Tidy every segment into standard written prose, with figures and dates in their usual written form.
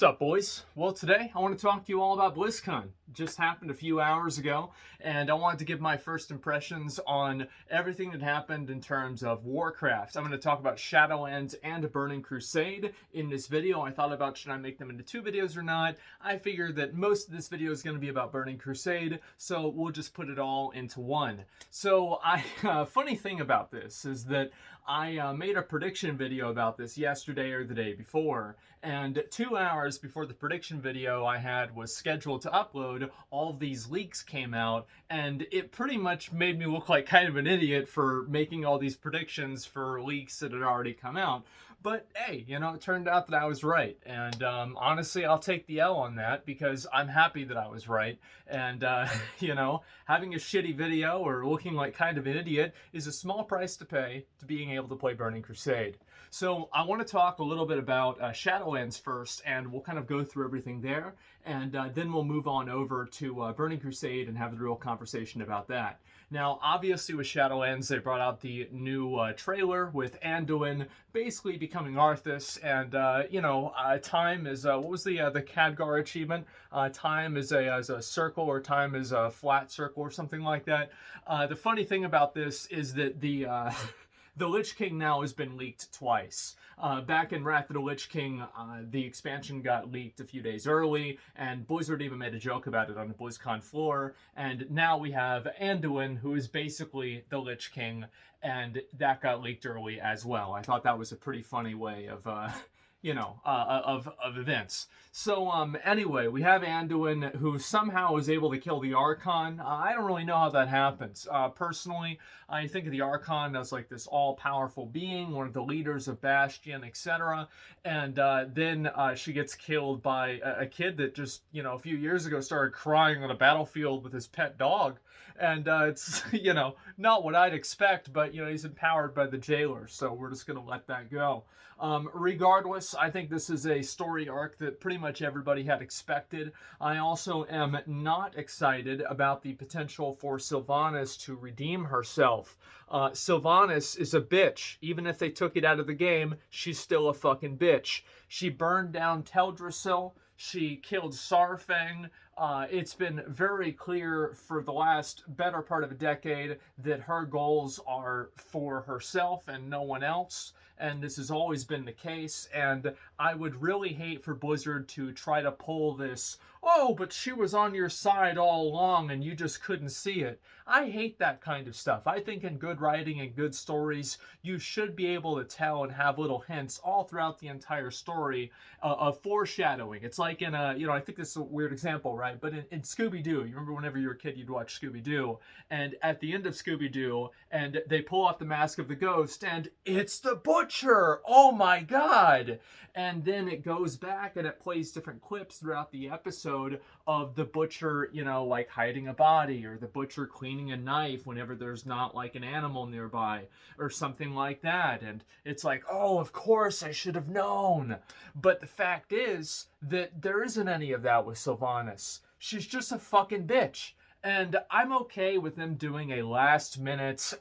What's up, boys? Well, today I want to talk to you all about Blizzcon. It just happened a few hours ago, and I wanted to give my first impressions on everything that happened in terms of Warcraft. I'm going to talk about Shadowlands and Burning Crusade in this video. I thought about should I make them into two videos or not. I figured that most of this video is going to be about Burning Crusade, so we'll just put it all into one. So, funny thing about this is that I made a prediction video about this yesterday or the day before, and 2 hours before the prediction video I had was scheduled to upload, all of these leaks came out, and it pretty much made me look like kind of an idiot for making all these predictions for leaks that had already come out. But hey, it turned out that I was right, and honestly, I'll take the L on that because I'm happy that I was right. And having a shitty video or looking like kind of an idiot is a small price to pay to being able to play Burning Crusade. So I want to talk a little bit about Shadowlands first, and we'll kind of go through everything there, and then we'll move on over to Burning Crusade and have the real conversation about that. Now, obviously with Shadowlands, they brought out the new trailer with Anduin basically becoming Arthas, and time is what was the Khadgar achievement? Time is a circle, or time is a flat circle, or something like that. The funny thing about this is that the the Lich King now has been leaked twice. Back in Wrath of the Lich King, the expansion got leaked a few days early, and Blizzard even made a joke about it on the Blizzcon floor. And now we have Anduin, who is basically the Lich King, and that got leaked early as well. I thought that was a pretty funny way of events. So anyway, we have Anduin, who somehow is able to kill the Archon. I don't really know how that happens. Personally, I think of the Archon as like this all-powerful being, one of the leaders of Bastion, etc. And then she gets killed by a kid that just, a few years ago started crying on a battlefield with his pet dog. And it's, not what I'd expect, but, he's empowered by the jailer, so we're just going to let that go. Regardless, I think this is a story arc that pretty much everybody had expected. I also am not excited about the potential for Sylvanas to redeem herself. Sylvanas is a bitch. Even if they took it out of the game, she's still a fucking bitch. She burned down Teldrassil. She killed Saurfang. It's been very clear for the last better part of a decade that her goals are for herself and no one else. And this has always been the case. And I would really hate for Blizzard to try to pull this, oh, but she was on your side all along and you just couldn't see it. I hate that kind of stuff. I think in good writing and good stories, you should be able to tell and have little hints all throughout the entire story of foreshadowing. It's like in I think this is a weird example, right? But in Scooby-Doo, you remember whenever you were a kid, you'd watch Scooby-Doo, and at the end of Scooby-Doo, and they pull off the mask of the ghost, and it's the Butcher! Oh my god! And then it goes back and it plays different clips throughout the episode of the Butcher, like hiding a body, or the Butcher cleaning a knife whenever there's not like an animal nearby, or something like that. And it's like, oh, of course I should have known. But the fact is that there isn't any of that with Sylvanas. She's just a fucking bitch. And I'm okay with them doing a last-minute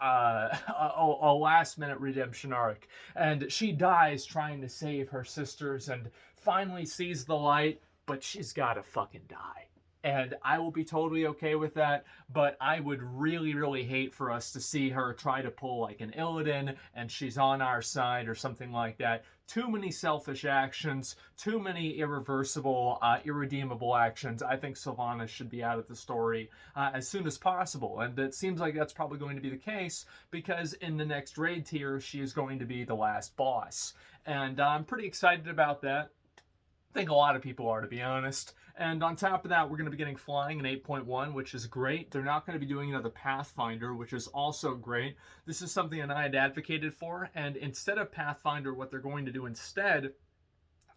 redemption arc. And she dies trying to save her sisters and finally sees the light, but she's gotta fucking die. And I will be totally okay with that, but I would really, really hate for us to see her try to pull like an Illidan and she's on our side or something like that. Too many selfish actions, too many irreversible, irredeemable actions. I think Sylvanas should be out of the story as soon as possible. And it seems like that's probably going to be the case because in the next raid tier, she is going to be the last boss. And I'm pretty excited about that. I think a lot of people are, to be honest. And on top of that, we're going to be getting flying in 8.1, which is great. They're not going to be doing another Pathfinder, which is also great. This is something that I had advocated for, and instead of Pathfinder, what they're going to do instead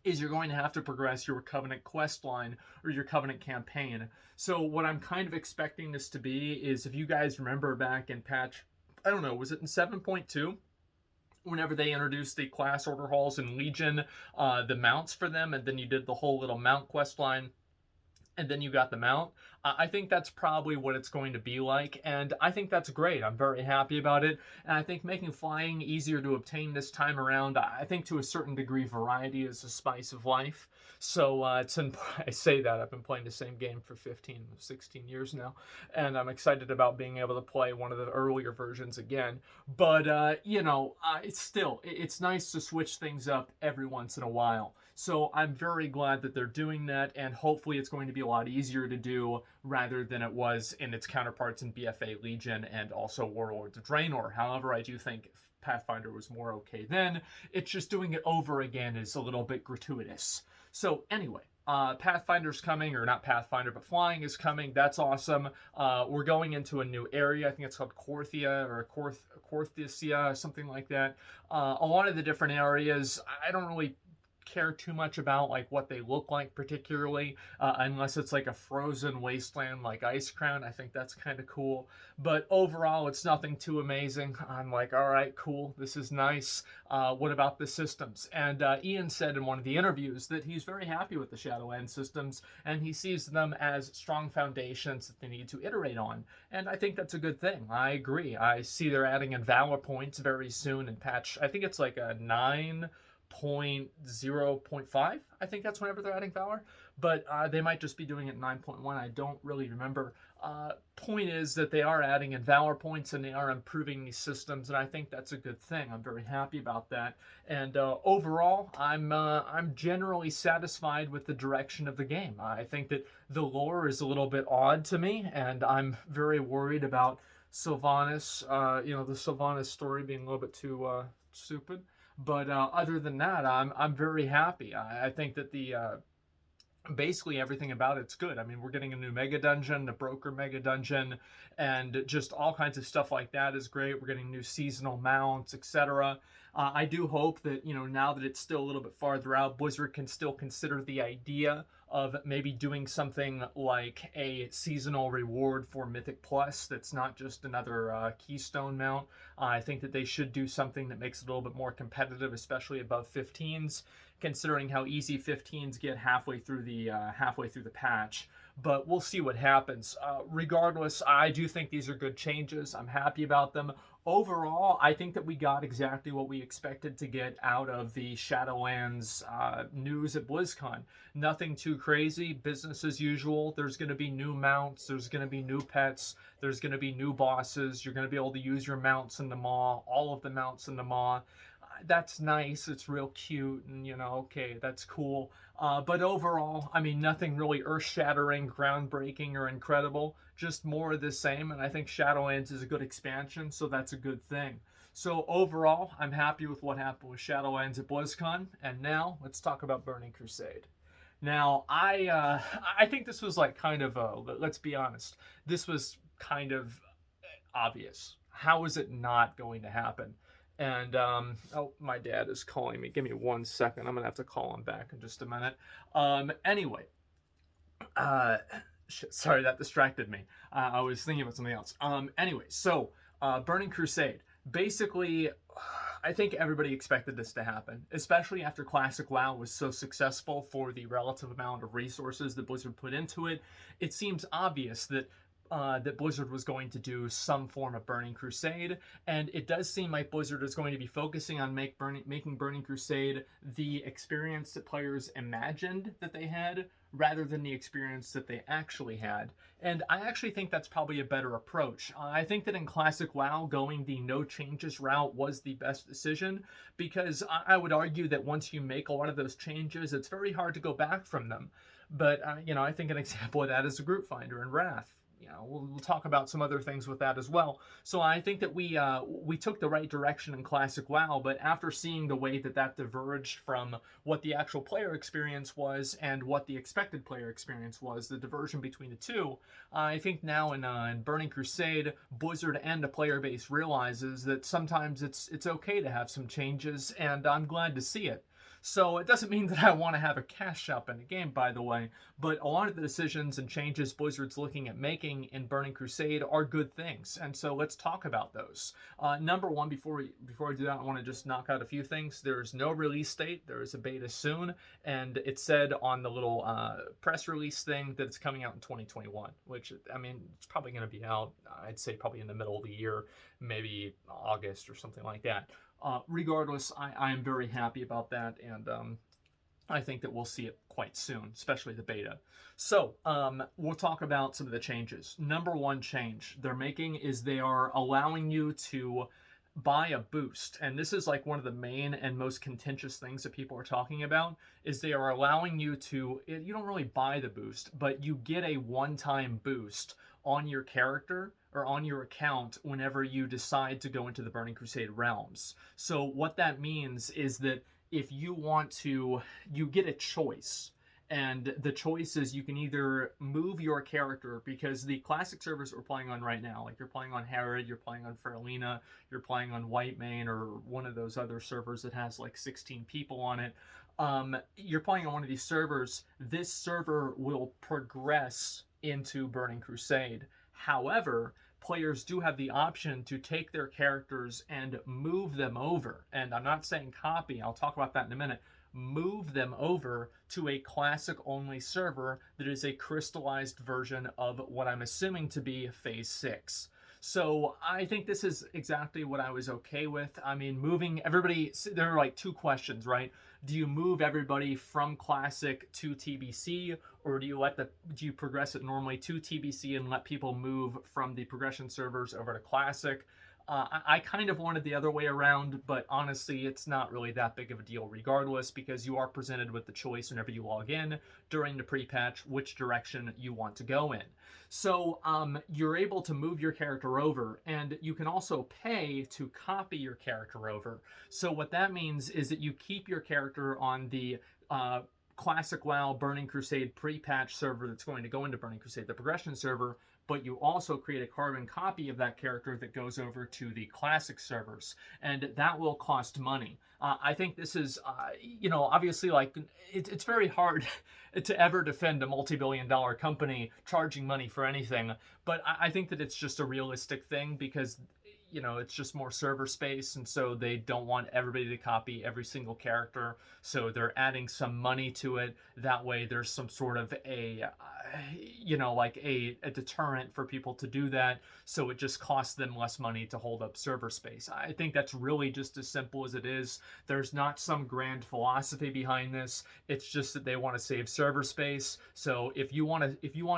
is you're going to have to progress your Covenant quest line or your Covenant campaign. So what I'm kind of expecting this to be is, if you guys remember back in patch, I don't know, was it in 7.2? Whenever they introduced the class order halls in Legion, the mounts for them, and then you did the whole little mount quest line, and then you got the mount. I think that's probably what it's going to be like, and I think that's great. I'm very happy about it, and I think making flying easier to obtain this time around, I think to a certain degree, variety is the spice of life. So I say that I've been playing the same game for 15, 16 years now, and I'm excited about being able to play one of the earlier versions again. But it's nice to switch things up every once in a while. So I'm very glad that they're doing that, and hopefully it's going to be a lot easier to do rather than it was in its counterparts in BFA Legion and also Warlords of Draenor. However, I do think Pathfinder was more okay then. It's just doing it over again is a little bit gratuitous. So anyway, Pathfinder's coming, or not Pathfinder, but flying is coming. That's awesome. We're going into a new area. I think it's called Korthia or Korthisia, something like that. A lot of the different areas, I don't really care too much about like what they look like particularly, unless it's like a frozen wasteland like Icecrown. I think that's kind of cool, but overall it's nothing too amazing. I'm like, all right, cool, this is nice. What about the systems? And Ian said in one of the interviews that he's very happy with the Shadowlands systems, and he sees them as strong foundations that they need to iterate on, and I think that's a good thing. I agree. I see they're adding in Valor points very soon in patch, I think it's like a 9.0.5. I think that's whenever they're adding Valor, but they might just be doing it 9.1. I don't really remember. Point is that they are adding in Valor points and they are improving these systems, and I think that's a good thing. I'm very happy about that. And overall, I'm generally satisfied with the direction of the game. I think that the lore is a little bit odd to me, and I'm very worried about Sylvanas. The Sylvanas story being a little bit too stupid. But other than that, I'm very happy. I think that the basically everything about it's good. I mean, we're getting a new mega dungeon, a broker mega dungeon, and just all kinds of stuff like that is great. We're getting new seasonal mounts, etc. I do hope that, now that it's still a little bit farther out, Blizzard can still consider the idea of maybe doing something like a seasonal reward for Mythic Plus that's not just another Keystone mount. I think that they should do something that makes it a little bit more competitive, especially above 15s, considering how easy 15s get halfway through the patch. But we'll see what happens. Regardless, I do think these are good changes. I'm happy about them. Overall, I think that we got exactly what we expected to get out of the Shadowlands news at BlizzCon. Nothing too crazy, business as usual. There's going to be new mounts, there's going to be new pets, there's going to be new bosses. You're going to be able to use your mounts in the Maw, all of the mounts in the Maw. That's nice, it's real cute, and okay, that's cool. But overall, I mean, nothing really earth-shattering, groundbreaking, or incredible. Just more of the same, and I think Shadowlands is a good expansion, so that's a good thing. So overall, I'm happy with what happened with Shadowlands at BlizzCon, and now let's talk about Burning Crusade. Now, I think this was like kind of let's be honest, this was kind of obvious. How is it not going to happen? And, my dad is calling me. Give me 1 second. I'm going to have to call him back in just a minute. Anyway, sorry, that distracted me. I was thinking about something else. Anyway, so, Burning Crusade. Basically, I think everybody expected this to happen, especially after Classic WoW was so successful for the relative amount of resources that Blizzard put into it. It seems obvious that Blizzard was going to do some form of Burning Crusade, and it does seem like Blizzard is going to be focusing on making Burning Crusade the experience that players imagined that they had, rather than the experience that they actually had. And I actually think that's probably a better approach. I think that in Classic WoW, going the no changes route was the best decision, because I would argue that once you make a lot of those changes, it's very hard to go back from them. But, I think an example of that is the Group Finder and Wrath. We'll talk about some other things with that as well. So I think that we took the right direction in Classic WoW, but after seeing the way that diverged from what the actual player experience was and what the expected player experience was, the diversion between the two, I think now in Burning Crusade, Blizzard and the player base realizes that sometimes it's okay to have some changes, and I'm glad to see it. So it doesn't mean that I want to have a cash shop in the game, by the way, but a lot of the decisions and changes Blizzard's looking at making in Burning Crusade are good things, and so let's talk about those. Number one, before I do that, I want to just knock out a few things. There's no release date. There is a beta soon, and it said on the little press release thing that it's coming out in 2021, which, I mean, it's probably going to be out, I'd say probably in the middle of the year, maybe August or something like that. Regardless, I am very happy about that, and I think that we'll see it quite soon, especially the beta. So we'll talk about some of the changes. Number one change they're making is they are allowing you to buy a boost, and this is like one of the main and most contentious things that people are talking about, is they are allowing you to, you don't really buy the boost, but you get a one-time boost on your character or on your account whenever you decide to go into the Burning Crusade realms. So what that means is that if you want to, you get a choice. And the choice is you can either move your character, because the classic servers that we're playing on right now, like you're playing on Herod, you're playing on Faralina, you're playing on Whitemane, or one of those other servers that has like 16 people on it. You're playing on one of these servers. This server will progress into Burning Crusade. However, players do have the option to take their characters and move them over. And I'm not saying copy, I'll talk about that in a minute. Move them over to a classic only server that is a crystallized version of what I'm assuming to be Phase 6. So I think this is exactly what I was okay with. I mean, moving everybody, there are like two questions, right? Do you move everybody from Classic to TBC, or do you progress it normally to TBC and let people move from the progression servers over to Classic? I kind of wanted the other way around, but honestly, it's not really that big of a deal regardless, because you are presented with the choice whenever you log in during the pre-patch which direction you want to go in. So you're able to move your character over, and you can also pay to copy your character over. So what that means is that you keep your character on the Classic WoW Burning Crusade pre-patch server that's going to go into Burning Crusade, the progression server, but you also create a carbon copy of that character that goes over to the classic servers, and that will cost money. I think this is, obviously, like, it's very hard to ever defend a multi-billion-dollar company charging money for anything, but I think that it's just a realistic thing, because it's just more server space, and so they don't want everybody to copy every single character, so they're adding some money to it. That way there's some sort of a deterrent for people to do that, so it just costs them less money to hold up server space. I think that's really just as simple as it is. There's not some grand philosophy behind this. It's just that they want to save server space. So if you want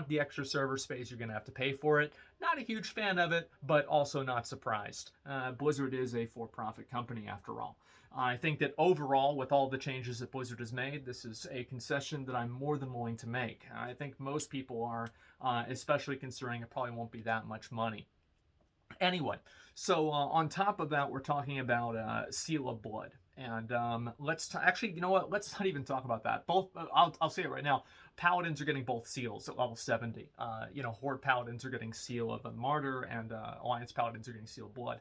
the extra server space, you're going to have to pay for it. Not a huge fan of it, but also not surprised. Blizzard is a for-profit company after all. I think that overall, with all the changes that Blizzard has made, this is a concession that I'm more than willing to make. I think most people are, especially considering it probably won't be that much money. Anyway, so on top of that, we're talking about Seal of Blood. And actually, you know what? Let's not even talk about that. Both, I'll say it right now. Paladins are getting both seals at level 70. Horde Paladins are getting Seal of a Martyr, and Alliance Paladins are getting Seal of Blood.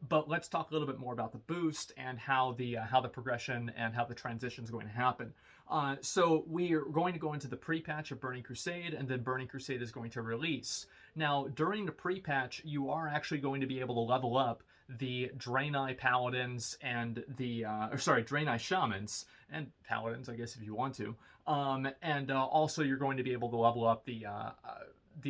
But let's talk a little bit more about the boost and how the progression and how the transition is going to happen. So we are going to go into the pre-patch of Burning Crusade, and then Burning Crusade is going to release. Now, during the pre-patch, you are actually going to be able to level up the Draenei Paladins and Draenei Shamans and Paladins, I guess, if you want to. Also you're going to be able to level up the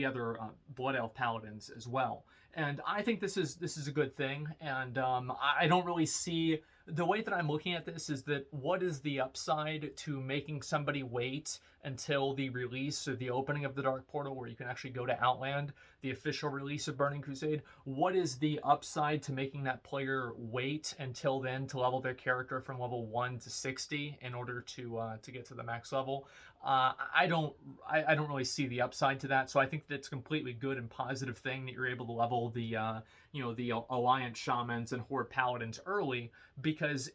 other Blood Elf Paladins as well. And I think this is a good thing, and I don't really see, the way that I'm looking at this is that what is the upside to making somebody wait until the release or the opening of the Dark Portal, where you can actually go to Outland, the official release of Burning Crusade? What is the upside to making that player wait until then to level their character from level 1 to 60 in order to get to the max level? I don't really see the upside to that. So I think that's a completely good and positive thing that you're able to level the Alliance Shamans and Horde Paladins early, because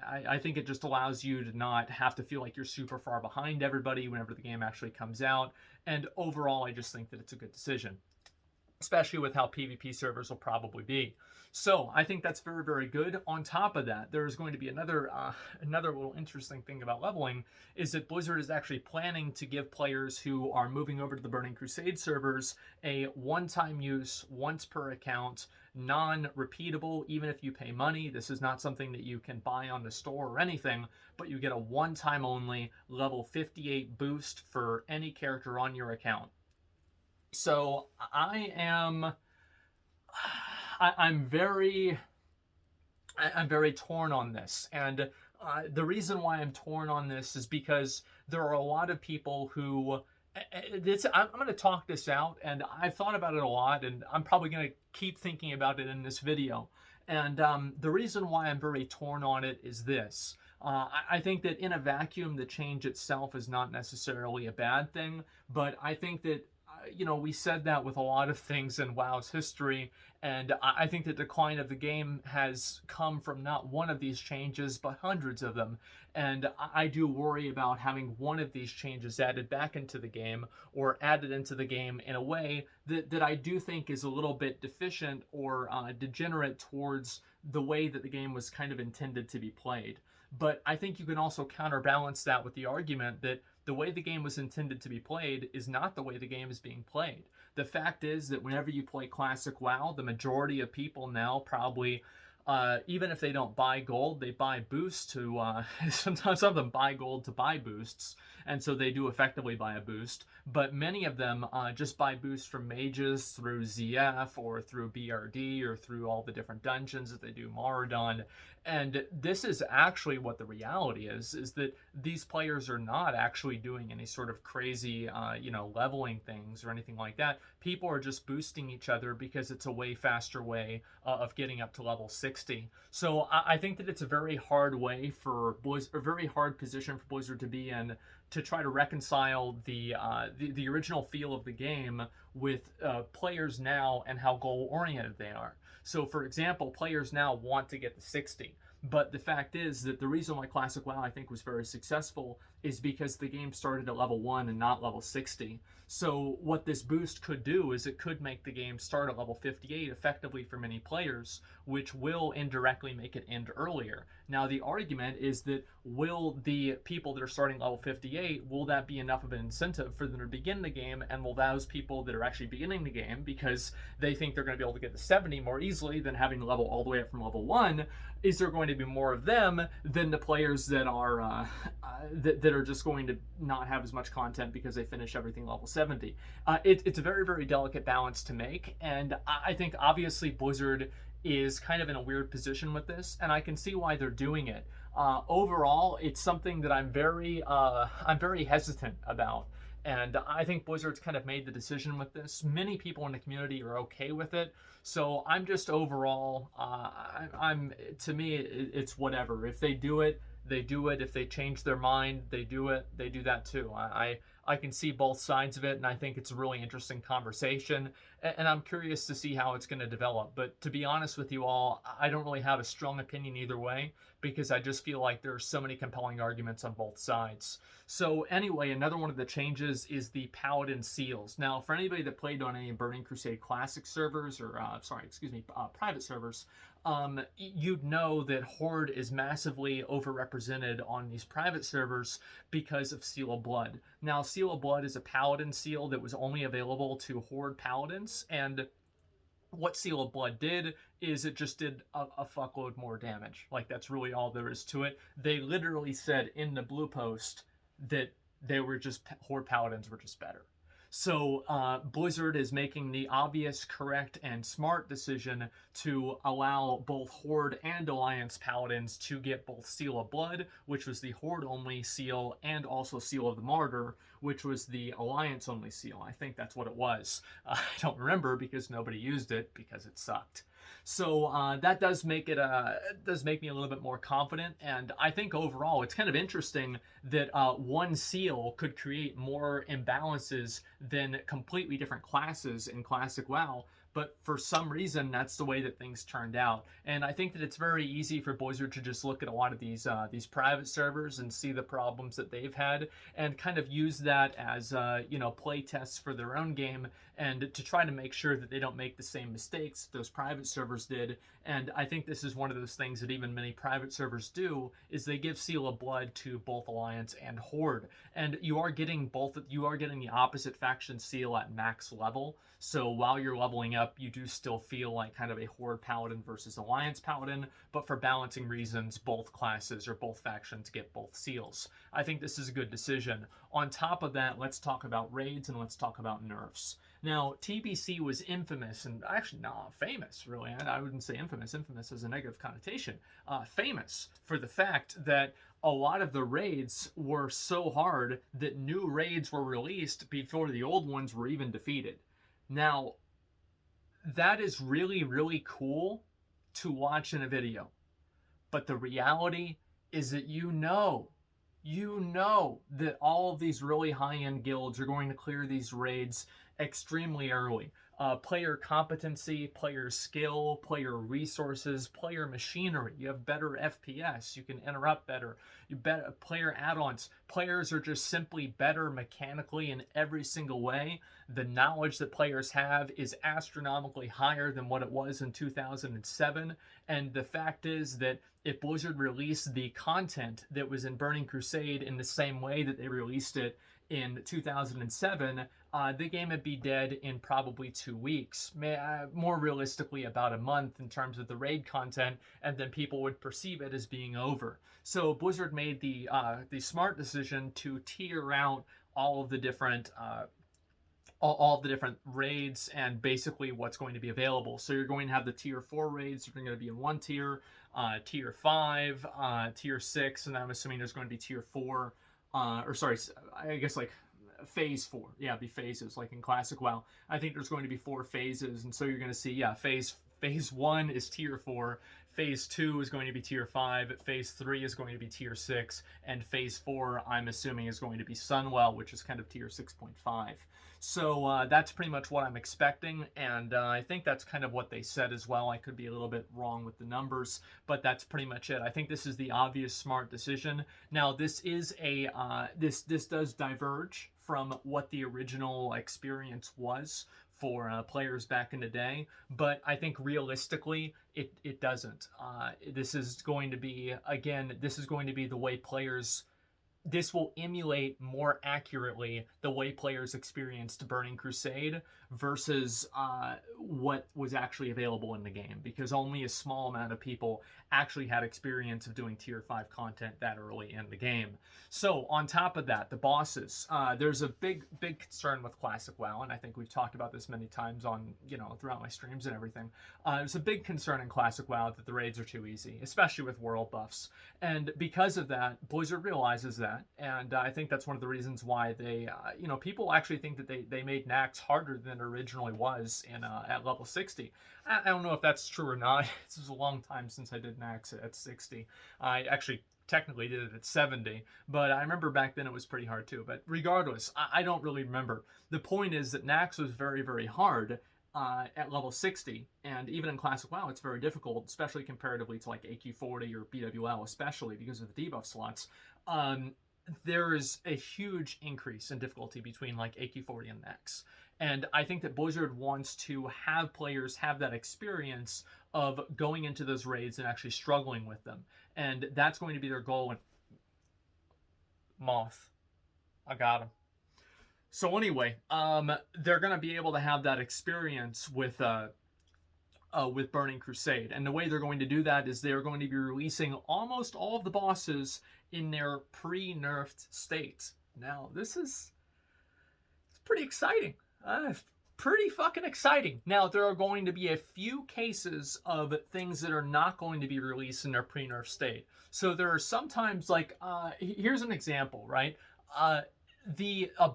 I think it just allows you to not have to feel like you're super far behind everybody whenever the game actually comes out. And overall, I just think that it's a good decision. especially with how PvP servers will probably be. So I think that's very, very good. On top of that, there's going to be another little interesting thing about leveling is that Blizzard is actually planning to give players who are moving over to the Burning Crusade servers a one-time use, once per account, non-repeatable, even if you pay money. This is not something that you can buy on the store or anything, but you get a one-time only level 58 boost for any character on your account. So I'm very torn on this, and the reason why I'm torn on this is because there are a lot of people who I'm going to talk this out, and I've thought about it a lot, and I'm probably going to keep thinking about it in this video. And the reason why I'm very torn on it is this. I think that in a vacuum, the change itself is not necessarily a bad thing, but I think that we said that with a lot of things in WoW's history, and I think the decline of the game has come from not one of these changes, but hundreds of them. And I do worry about having one of these changes added back into the game, or added into the game in a way that I do think is a little bit deficient or degenerate towards the way that the game was kind of intended to be played. But I think you can also counterbalance that with the argument that the way the game was intended to be played is not the way the game is being played. The fact is that whenever you play Classic WoW, the majority of people now probably, even if they don't buy gold, they buy boosts to, sometimes some of them buy gold to buy boosts, and so they do effectively buy a boost. But many of them just buy boosts from mages through ZF or through BRD or through all the different dungeons that they do Maraudon. And this is actually what the reality is that these players are not actually doing any sort of crazy, leveling things or anything like that. People are just boosting each other because it's a way faster way of getting up to level 60. So I think that it's a very hard way for Blizzard, a very hard position for Blizzard to be in, to try to reconcile the original feel of the game with players now and how goal oriented they are. So, for example, players now want to get to 60. But the fact is that the reason why Classic WoW, I think, was very successful is because the game started at level 1 and not level 60. So what this boost could do is it could make the game start at level 58 effectively for many players, which will indirectly make it end earlier. Now, the argument is that will the people that are starting level 58, will that be enough of an incentive for them to begin the game, and will those people that are actually beginning the game, because they think they're going to be able to get to 70 more easily than having to level all the way up from level 1, is there going to be more of them than the players that are that are just going to not have as much content because they finish everything level 70? It's a very, very delicate balance to make, and I think obviously Blizzard is kind of in a weird position with this, and I can see why they're doing it. Overall, it's something that I'm very hesitant about. And I think Blizzard's kind of made the decision with this. Many people in the community are okay with it. So I'm just overall, to me, it's whatever. If they do it, they do it. If they change their mind, they do it. They do that too. I can see both sides of it, and I think it's a really interesting conversation. And I'm curious to see how it's going to develop. But to be honest with you all, I don't really have a strong opinion either way, because I just feel like there are so many compelling arguments on both sides. So anyway, another one of the changes is the Paladin seals. Now, for anybody that played on any Burning Crusade Classic servers, or private servers, you'd know that Horde is massively overrepresented on these private servers because of Seal of Blood. Now, Seal of Blood is a Paladin seal that was only available to Horde Paladins, and what Seal of Blood did is it just did a fuckload more damage. Like, that's really all there is to it. They literally said in the blue post that they were just, Horde Paladins were just better. So Blizzard is making the obvious, correct, and smart decision to allow both Horde and Alliance Paladins to get both Seal of Blood, which was the Horde-only seal, and also Seal of the Martyr, which was the Alliance-only seal. I think that's what it was. I don't remember because nobody used it because it sucked. So that does make me a little bit more confident, and I think overall it's kind of interesting that one seal could create more imbalances than completely different classes in Classic WoW. But for some reason, that's the way that things turned out. And I think that it's very easy for Blizzard to just look at a lot of these private servers and see the problems that they've had, and kind of use that as play tests for their own game, and to try to make sure that they don't make the same mistakes those private servers did. And I think this is one of those things that even many private servers do, is they give Seal of Blood to both Alliance and Horde. And you are getting the opposite faction seal at max level. So while you're leveling up, you do still feel like kind of a Horde Paladin versus Alliance Paladin, but for balancing reasons, both classes or both factions get both seals. I think this is a good decision. On top of that, let's talk about raids and let's talk about nerfs. Now, TBC was infamous, and actually, no, famous, really. I wouldn't say infamous. Infamous has a negative connotation. Famous for the fact that a lot of the raids were so hard that new raids were released before the old ones were even defeated. Now, that is really, really cool to watch in a video. But the reality is that you know that all of these really high-end guilds are going to clear these raids extremely early. Player competency, player skill, player resources, player machinery. You have better FPS. You can interrupt better. Player add-ons. Players are just simply better mechanically in every single way. The knowledge that players have is astronomically higher than what it was in 2007. And the fact is that if Blizzard released the content that was in Burning Crusade in the same way that they released it in 2007, the game would be dead in probably 2 weeks, more realistically about a month in terms of the raid content, and then people would perceive it as being over. So Blizzard made the smart decision to tier out all of the different raids and basically what's going to be available. So you're going to have the tier 4 raids, they're going to be in one tier, tier 5, tier 6, and I'm assuming there's going to be tier 4, or sorry, I guess like phase 4. Yeah, it'd be phases like in Classic WoW. I think there's going to be 4 phases, and so you're going to see, yeah, phase 1 is tier 4, phase 2 is going to be tier 5, phase 3 is going to be tier 6, and phase 4 I'm assuming is going to be Sunwell, which is kind of tier 6.5. So that's pretty much what I'm expecting, and I think that's kind of what they said as well. I could be a little bit wrong with the numbers, but that's pretty much it. I think this is the obvious smart decision. Now, this is this does diverge from what the original experience was for players back in the day, but I think realistically it doesn't. This is going to be, again, this is going to be the way players, this will emulate more accurately the way players experienced Burning Crusade versus what was actually available in the game, because only a small amount of people actually had experience of doing tier 5 content that early in the game. So on top of that, the bosses, there's a big concern with Classic WoW, and I think we've talked about this many times on, throughout my streams and everything. There's a big concern in Classic WoW that the raids are too easy, especially with world buffs. And because of that, Blizzard realizes that, and I think that's one of the reasons why they, people actually think that they made Naxx harder than it originally was in at level 60. I don't know if that's true or not. This was a long time since I did Naxx at 60. I actually technically did it at 70, but I remember back then it was pretty hard too. But regardless, I don't really remember. The point is that Naxx was very, very hard at level 60, and even in Classic WoW, it's very difficult, especially comparatively to like AQ40 or BWL, especially because of the debuff slots. There is a huge increase in difficulty between like AQ40 and Naxx. And I think that Blizzard wants to have players have that experience of going into those raids and actually struggling with them. And that's going to be their goal. And Moth, I got him. So anyway, they're going to be able to have that experience with Burning Crusade. And the way they're going to do that is they're going to be releasing almost all of the bosses in their pre-nerfed state. Now, it's pretty exciting. Pretty fucking exciting. Now, there are going to be a few cases of things that are not going to be released in their pre-nerf state. So there are sometimes, like, here's an example, right? A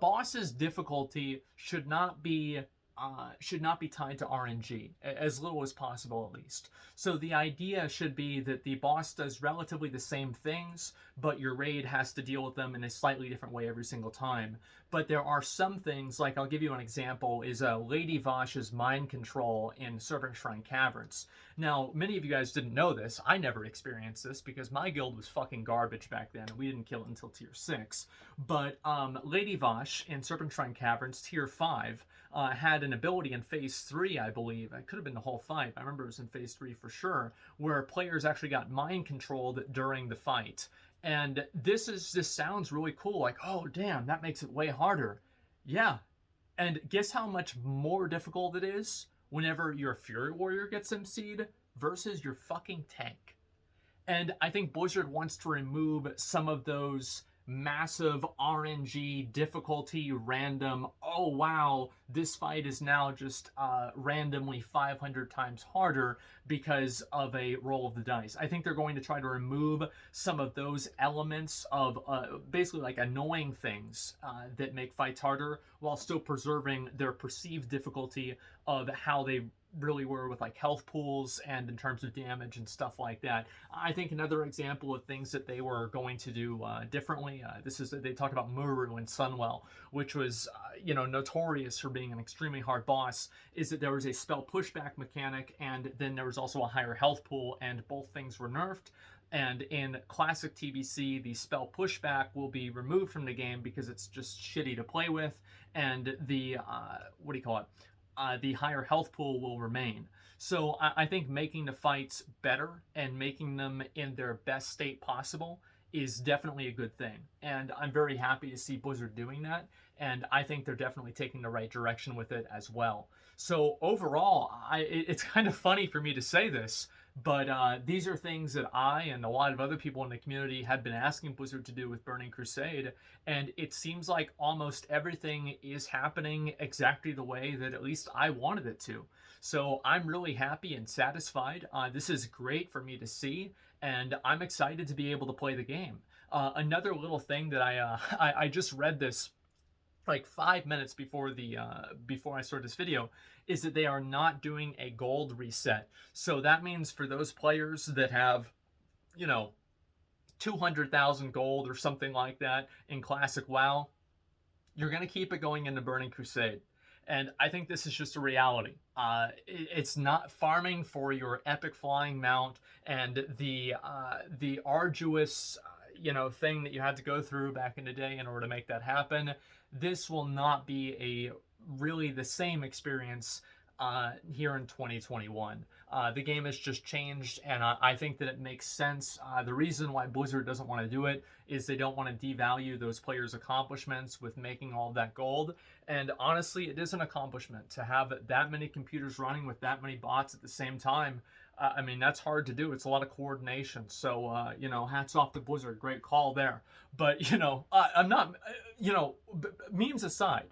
boss's difficulty should not be tied to RNG, as little as possible at least. So the idea should be that the boss does relatively the same things, but your raid has to deal with them in a slightly different way every single time. But there are some things, like I'll give you an example, is Lady Vash's mind control in Serpent Shrine Caverns. Now, many of you guys didn't know this. I never experienced this because my guild was fucking garbage back then, and we didn't kill it until tier 6. But Lady Vosh in Serpentine Caverns, tier 5, had an ability in phase 3, I believe. It could have been the whole fight. I remember it was in phase 3 for sure, where players actually got mind controlled during the fight. And this sounds really cool, like, oh damn, that makes it way harder. Yeah. And guess how much more difficult it is whenever your Fury Warrior gets MC'd versus your fucking tank. And I think Blizzard wants to remove some of those massive RNG difficulty random, oh wow, this fight is now just randomly 500 times harder because of a roll of the dice. I think they're going to try to remove some of those elements of basically like annoying things that make fights harder while still preserving their perceived difficulty of how they really were with like health pools and in terms of damage and stuff like that. I think another example of things that they were going to do differently, they talked about Muru and Sunwell, which was notorious for being an extremely hard boss, is that there was a spell pushback mechanic and then there was also a higher health pool, and both things were nerfed. And in classic TBC, the spell pushback will be removed from the game because it's just shitty to play with, and the the higher health pool will remain. So I think making the fights better and making them in their best state possible is definitely a good thing. And I'm very happy to see Blizzard doing that. And I think they're definitely taking the right direction with it as well. So overall, it's kind of funny for me to say this, but these are things that I and a lot of other people in the community had been asking Blizzard to do with Burning Crusade, and it seems like almost everything is happening exactly the way that at least I wanted it to. So I'm really happy and satisfied. This is great for me to see, and I'm excited to be able to play the game. Another little thing that I just read this like 5 minutes before I started this video, is that they are not doing a gold reset. So that means for those players that have 200,000 gold or something like that in classic WoW, you're going to keep it going into Burning Crusade. And I think this is just a reality. It's not farming for your epic flying mount and the arduous thing that you had to go through back in the day in order to make that happen. This will not be really the same experience here in 2021. The game has just changed, and I think that it makes sense. The reason why Blizzard doesn't want to do it is they don't want to devalue those players' accomplishments with making all that gold. And honestly, it is an accomplishment to have that many computers running with that many bots at the same time. I mean, that's hard to do. It's a lot of coordination. So, hats off to Blizzard. Great call there. But, I'm not, memes aside,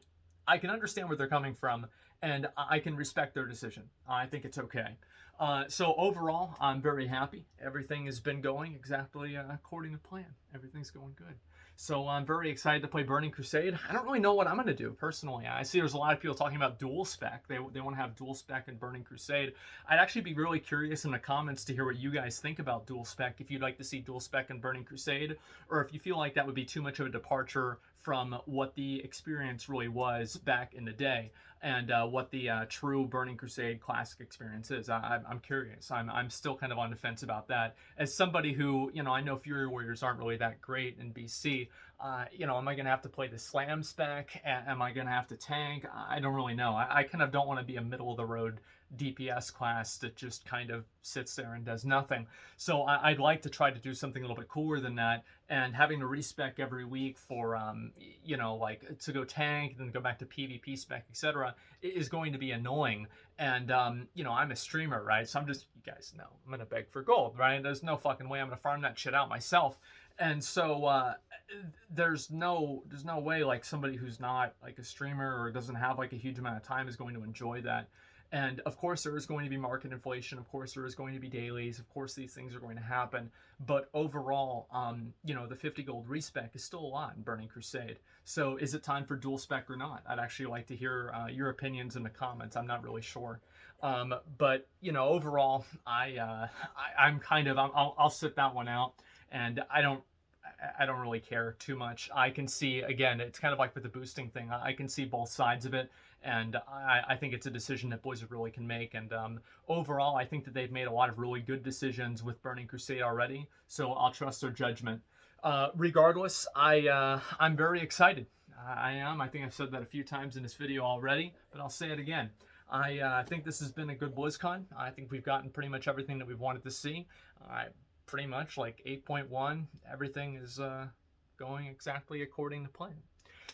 I can understand where they're coming from, and I can respect their decision. I think it's okay. So overall, I'm very happy. Everything has been going exactly according to plan. Everything's going good. So I'm very excited to play Burning Crusade. I don't really know what I'm going to do, personally. I see there's a lot of people talking about dual spec. They want to have dual spec in Burning Crusade. I'd actually be really curious in the comments to hear what you guys think about dual spec, if you'd like to see dual spec in Burning Crusade, or if you feel like that would be too much of a departure from what the experience really was back in the day, and what the true Burning Crusade classic experience is. I'm curious. I'm still kind of on the fence about that. As somebody who, I know Fury Warriors aren't really that great in BC, am I going to have to play the slam spec? Am I going to have to tank? I don't really know. I kind of don't want to be a middle-of-the-road DPS class that just kind of sits there and does nothing. So I'd like to try to do something a little bit cooler than that, and having to respec every week for like to go tank, then go back to PvP spec, etc., is going to be annoying. And I'm a streamer, right? So you guys know, I'm gonna beg for gold, right? There's no fucking way I'm gonna farm that shit out myself. And so there's no way like somebody who's not like a streamer or doesn't have like a huge amount of time is going to enjoy that. And of course there is going to be market inflation. Of course there is going to be dailies. Of course these things are going to happen. But overall, the 50 gold respec is still a lot in Burning Crusade. So is it time for dual spec or not? I'd actually like to hear your opinions in the comments. I'm not really sure. But overall, I'll sit that one out. And I don't really care too much. I can see, again, it's kind of like with the boosting thing. I can see both sides of it, and I think it's a decision that Blizzard really can make. And overall, I think that they've made a lot of really good decisions with Burning Crusade already, so I'll trust their judgment. Regardless, I'm very excited. I am. I think I've said that a few times in this video already, but I'll say it again. I think this has been a good BlizzCon. I think we've gotten pretty much everything that we've wanted to see. Pretty much like 8.1, everything is going exactly according to plan.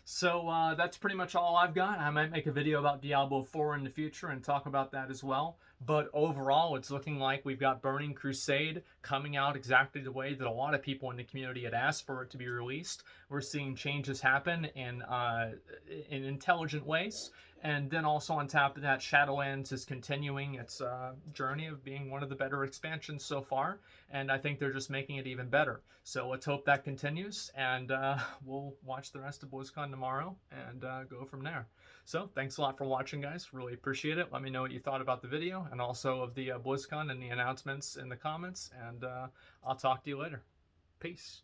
So that's pretty much all I've got. I might make a video about Diablo 4 in the future and talk about that as well. But overall, it's looking like we've got Burning Crusade coming out exactly the way that a lot of people in the community had asked for it to be released. We're seeing changes happen in intelligent ways. And then also on top of that, Shadowlands is continuing its journey of being one of the better expansions so far. And I think they're just making it even better. So let's hope that continues. And we'll watch the rest of BlizzCon tomorrow and go from there. So thanks a lot for watching, guys. Really appreciate it. Let me know what you thought about the video and also of the BlizzCon and the announcements in the comments. And I'll talk to you later. Peace.